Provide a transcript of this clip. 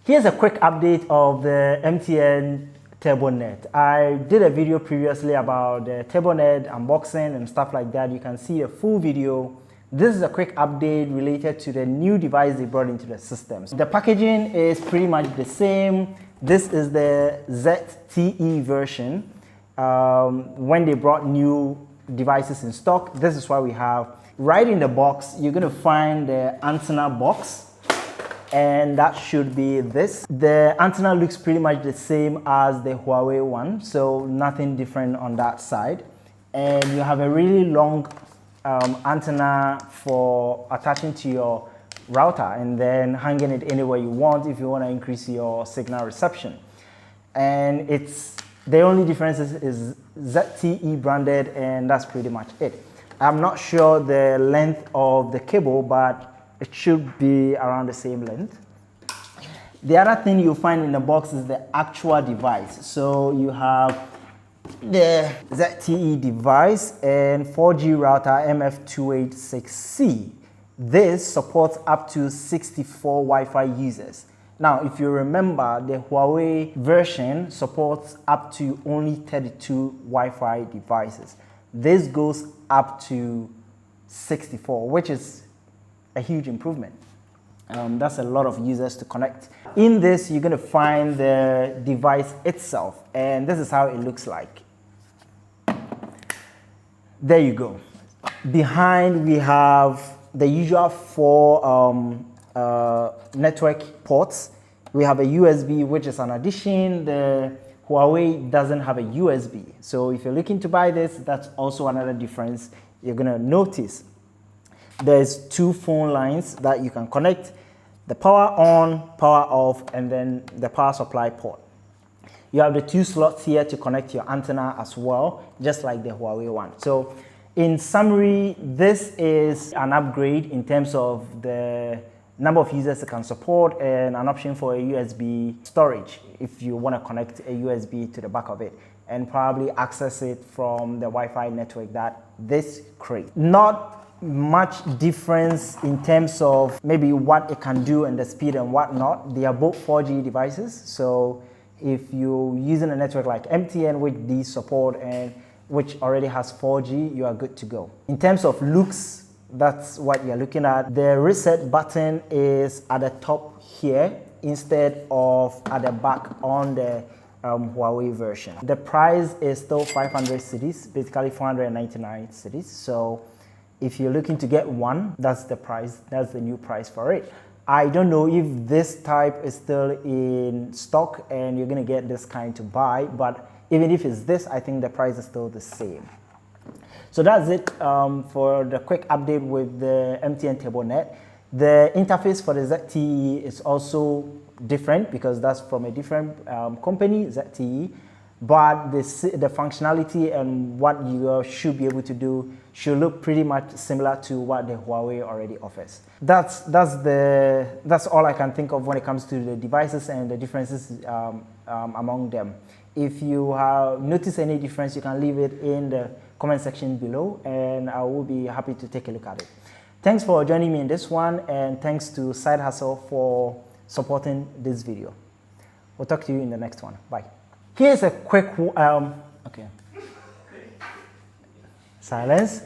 Here's a quick update of the MTN TurboNet. I did a video previously about the TurboNet unboxing and stuff like that. You can see a full video. This is a quick update related to the new device they brought into the system. The packaging is pretty much the same. This is the ZTE version. When they brought new devices in stock, this is what we have. Right in the box, you're going to find the antenna box. And that should be this. The antenna looks pretty much the same as the Huawei one, so nothing different on that side. And you have a really long antenna for attaching to your router and then hanging it anywhere you want if you want to increase your signal reception. And the only difference is ZTE branded, and that's pretty much it. I'm not sure the length of the cable, but it should be around the same length. The other thing you'll find in the box is the actual device. So you have the ZTE device and 4G router MF286C. This supports up to 64 Wi-Fi users. Now, if you remember, the Huawei version supports up to only 32 Wi-Fi devices. This goes up to 64, which is a huge improvement. That's a lot of users to connect. In this, you're going to find the device itself, and this is how it looks like. There you go. Behind, we have the usual 4 network ports. We have a USB, which is an addition. The Huawei doesn't have a USB. So if you're looking to buy this, that's also another difference you're going to notice. There's 2 phone lines that you can connect, the power on, power off, and then the power supply port. You have the 2 slots here to connect your antenna as well, just like the Huawei one. So in summary, this is an upgrade in terms of the number of users it can support and an option for a USB storage if you want to connect a USB to the back of it and probably access it from the Wi-Fi network that this creates. Not much difference in terms of maybe what it can do and the speed and whatnot. They are both 4G devices, so if you're using a network like MTN, which these support and which already has 4G, you are good to go. In terms of looks, that's what you're looking at. The reset button is at the top here instead of at the back on the Huawei version. The price is still 500 cedis, basically 499 cedis. So if you're looking to get one, that's the price, that's the new price for it. I don't know if this type is still in stock and you're gonna get this kind to buy, but even if it's this, I think the price is still the same. So that's it for the quick update with the MTN TurboNet. The interface for the ZTE is also different because that's from a different company, ZTE. But the functionality and what you should be able to do should look pretty much similar to what the Huawei already offers. That's all I can think of when it comes to the devices and the differences among them. If you have noticed any difference, you can leave it in the comment section below, and I will be happy to take a look at it. Thanks for joining me in this one, and thanks to Side Hustle for supporting this video. We'll talk to you in the next one. Bye. Here's a quick, okay. Silence.